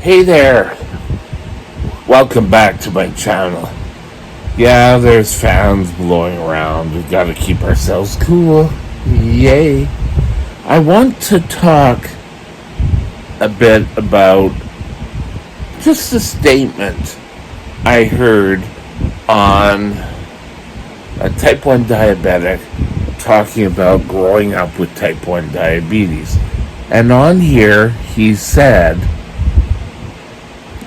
Hey there, welcome back to my channel. Yeah, there's fans blowing around. We've got to keep ourselves cool. Yay. I want to talk a bit about just a statement I heard on a type 1 diabetic talking about growing up with type 1 diabetes. And on here, he said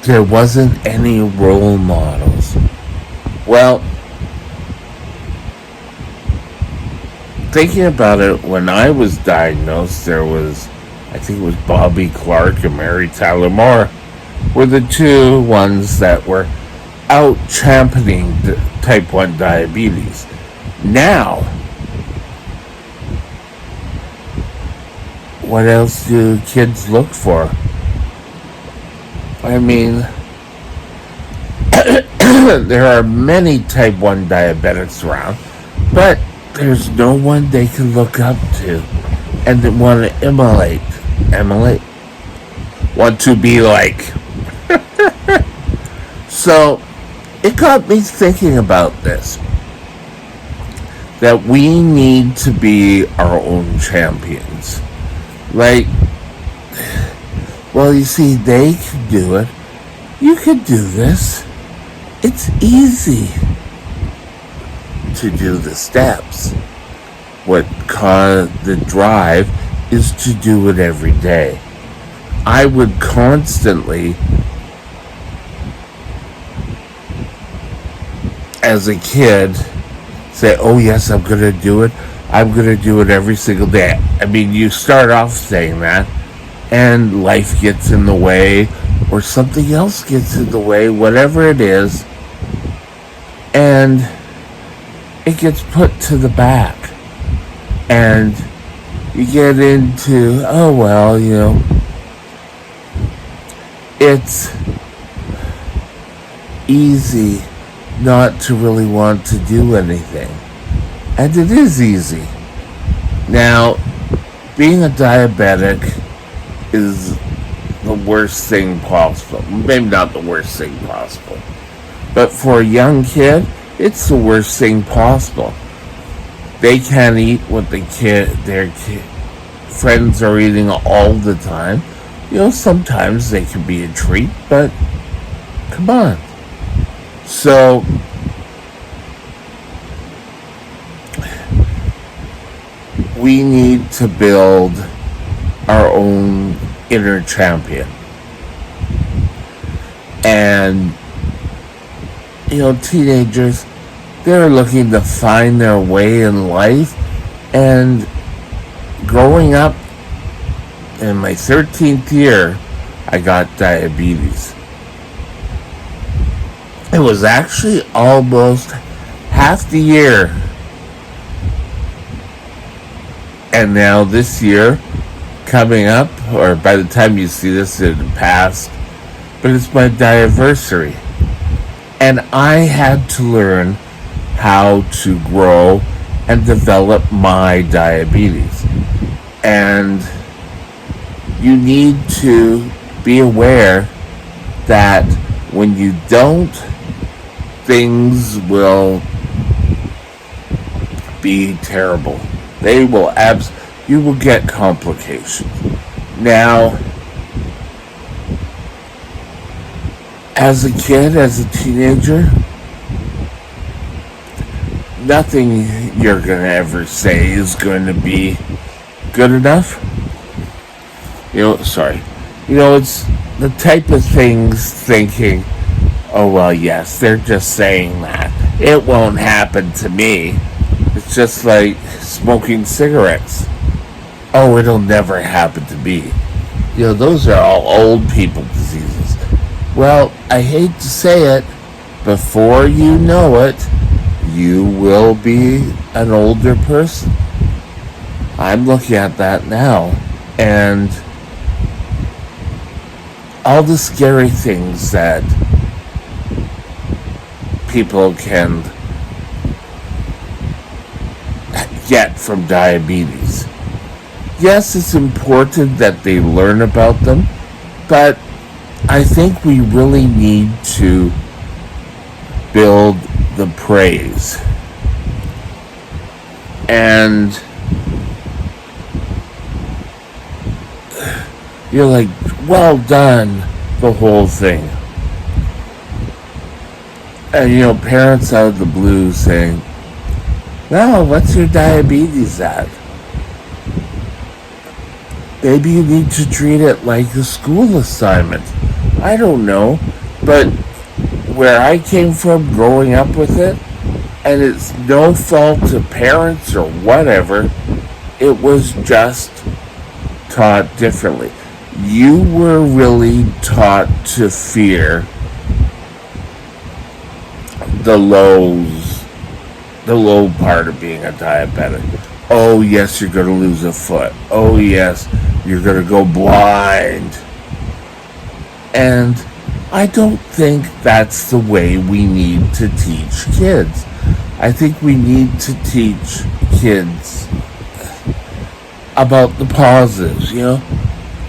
there wasn't any role models. Well, thinking about it, when I was diagnosed, there was, I think it was Bobby Clark and Mary Tyler Moore were the two ones that were out championing type 1 diabetes. Now, what else do kids look for? I mean, there are many type 1 diabetics around, but there's no one they can look up to and they want to emulate, want to be like. So, it got me thinking about this, that we need to be our own champions. Like, well, you see, they can do it. You can do this. It's easy to do the steps. What caused the drive is to do it every day. I would constantly, as a kid, say, oh yes, I'm going to do it. I'm going to do it every single day. I mean, you start off saying that, and life gets in the way, or something else gets in the way, whatever it is, and it gets put to the back. And you get into, oh well, you know, it's easy not to really want to do anything. And it is easy. Now, being a diabetic is the worst thing possible. Maybe not the worst thing possible. But for a young kid, it's the worst thing possible. They can't eat what their friends are eating all the time. You know, sometimes they can be a treat, but come on. So, we need to build our own inner champion. And, you know, teenagers, they're looking to find their way in life. And growing up, in my 13th year, I got diabetes. It was actually almost half the year. And now this year, coming up, or by the time you see this, it passed, but it's my diaversary. And I had to learn how to grow and develop my diabetes. And you need to be aware that when you don't, things will be terrible. They will you will get complications. Now, as a kid, as a teenager, nothing you're going to ever say is going to be good enough. It's the type of things thinking, oh, well, yes, they're just saying that. It won't happen to me. It's just like smoking cigarettes. Oh, it'll never happen to me. You know, those are all old people diseases. Well, I hate to say it, before you know it, you will be an older person. I'm looking at that now, and all the scary things that people can get from diabetes. Yes, it's important that they learn about them, but I think we really need to build the praise. And you're like, well done, the whole thing. And parents out of the blue saying, well, what's your diabetes at? Maybe you need to treat it like a school assignment. I don't know. But where I came from growing up with it, and it's no fault of parents or whatever, it was just taught differently. You were really taught to fear the low part of being a diabetic. Oh, yes, you're going to lose a foot. Oh, yes, you're going to go blind. And I don't think that's the way we need to teach kids. I think we need to teach kids about the positives,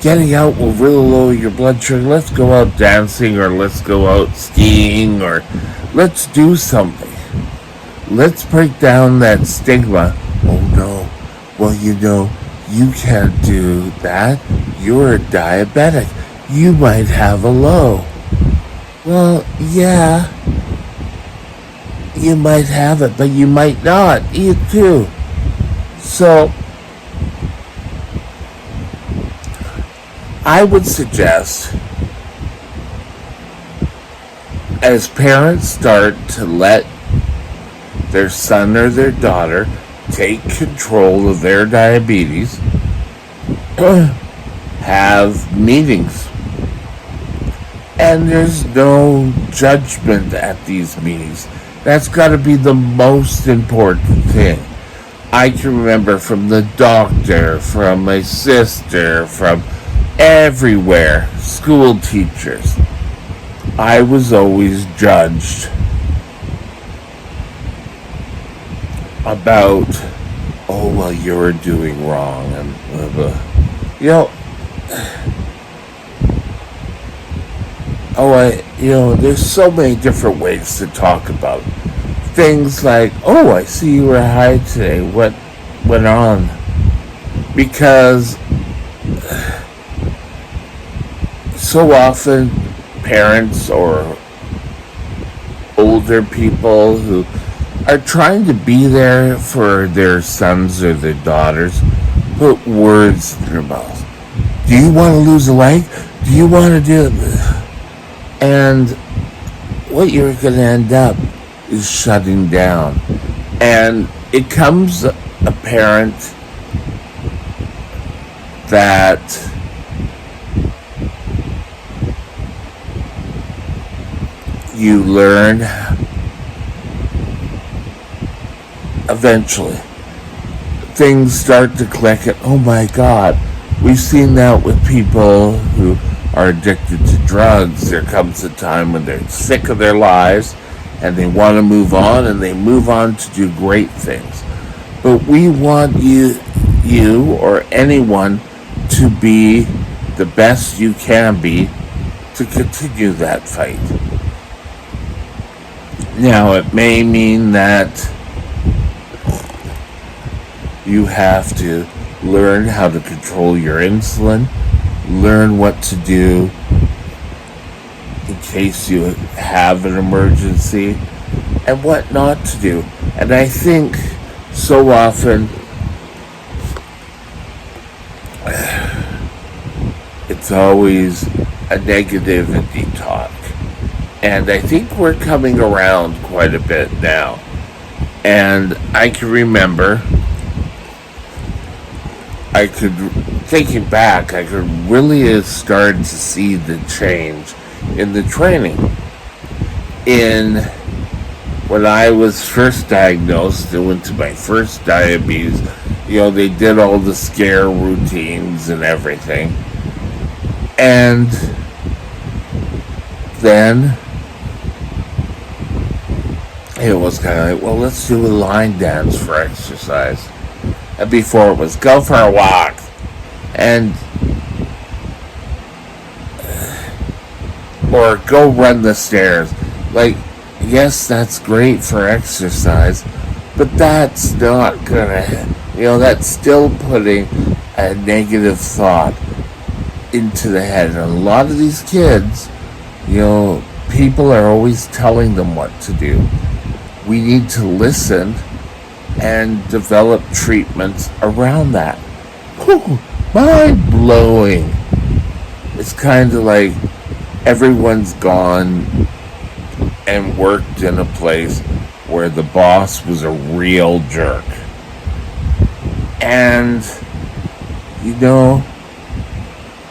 Getting out will really lower your blood sugar. Let's go out dancing, or let's go out skiing, or let's do something. Let's break down that stigma. Oh no, well, you can't do that. You're a diabetic. You might have a low. Well, yeah, you might have it, but you might not. You too. So, I would suggest, as parents start to let their son or their daughter take control of their diabetes, have meetings. And there's no judgment at these meetings. That's got to be the most important thing. I can remember from the doctor, from my sister, from everywhere, school teachers, I was always judged about, oh, well, you're doing wrong, and blah, blah. There's so many different ways to talk about things like, oh, I see you were high today. What went on? Because so often parents or older people who are trying to be there for their sons or their daughters put words in their mouth. Do you want to lose a leg? Do you want to do it? And what you're going to end up is shutting down. And it comes apparent that you learn eventually. Things start to click, and oh my God, we've seen that with people who are addicted to drugs. There comes a time when they're sick of their lives and they want to move on, and they move on to do great things. But we want you or anyone to be the best you can be to continue that fight. Now, it may mean that you have to learn how to control your insulin, learn what to do in case you have an emergency, and what not to do. And I think so often it's always a negativity talk. And I think we're coming around quite a bit now. And I can remember, thinking back, I could really have started to see the change in the training. When I was first diagnosed and went to my first diabetes, they did all the scare routines and everything. And then it was kind of like, well, let's do a line dance for exercise. And before it was, go for a walk. And or go run the stairs. Like, yes, that's great for exercise, but that's not gonna, that's still putting a negative thought into the head. And a lot of these kids, people are always telling them what to do. We need to listen and develop treatments around that. Whew, mind blowing. It's kind of like everyone's gone and worked in a place where the boss was a real jerk. And,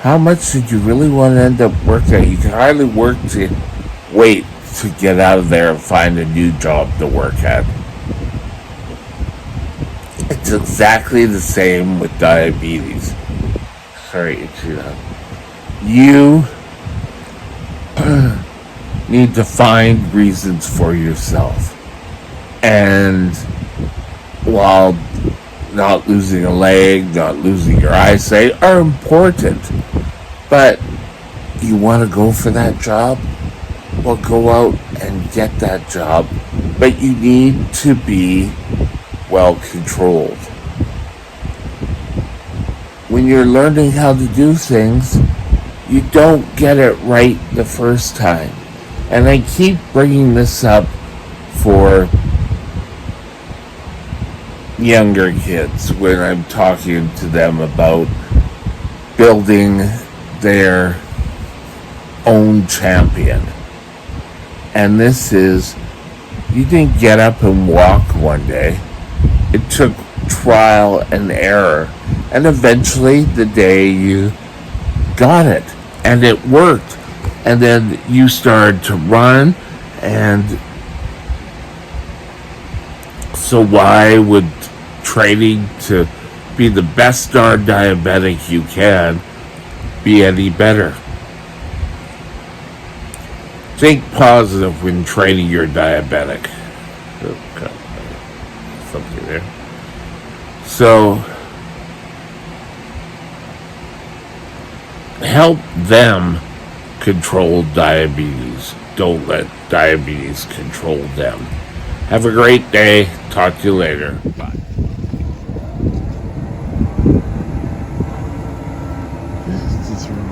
how much did you really want to end up working at? You can hardly wait to get out of there and find a new job to work at. It's exactly the same with diabetes. Sorry, you need to find reasons for yourself. And while not losing a leg, not losing your eyesight are important, but you want to go for that job? Well, go out and get that job. But you need to be well controlled. When you're learning how to do things, you don't get it right the first time. And I keep bringing this up for younger kids when I'm talking to them about building their own champion. And this is, you didn't get up and walk one day. It took trial and error. And eventually the day you got it. And it worked. And then you started to run. And so why would training to be the best darn diabetic you can be any better? Think positive when training your diabetic. Okay. Something there. So help them control diabetes. Don't let diabetes control them. Have a great day. Talk to you later. Bye. This is really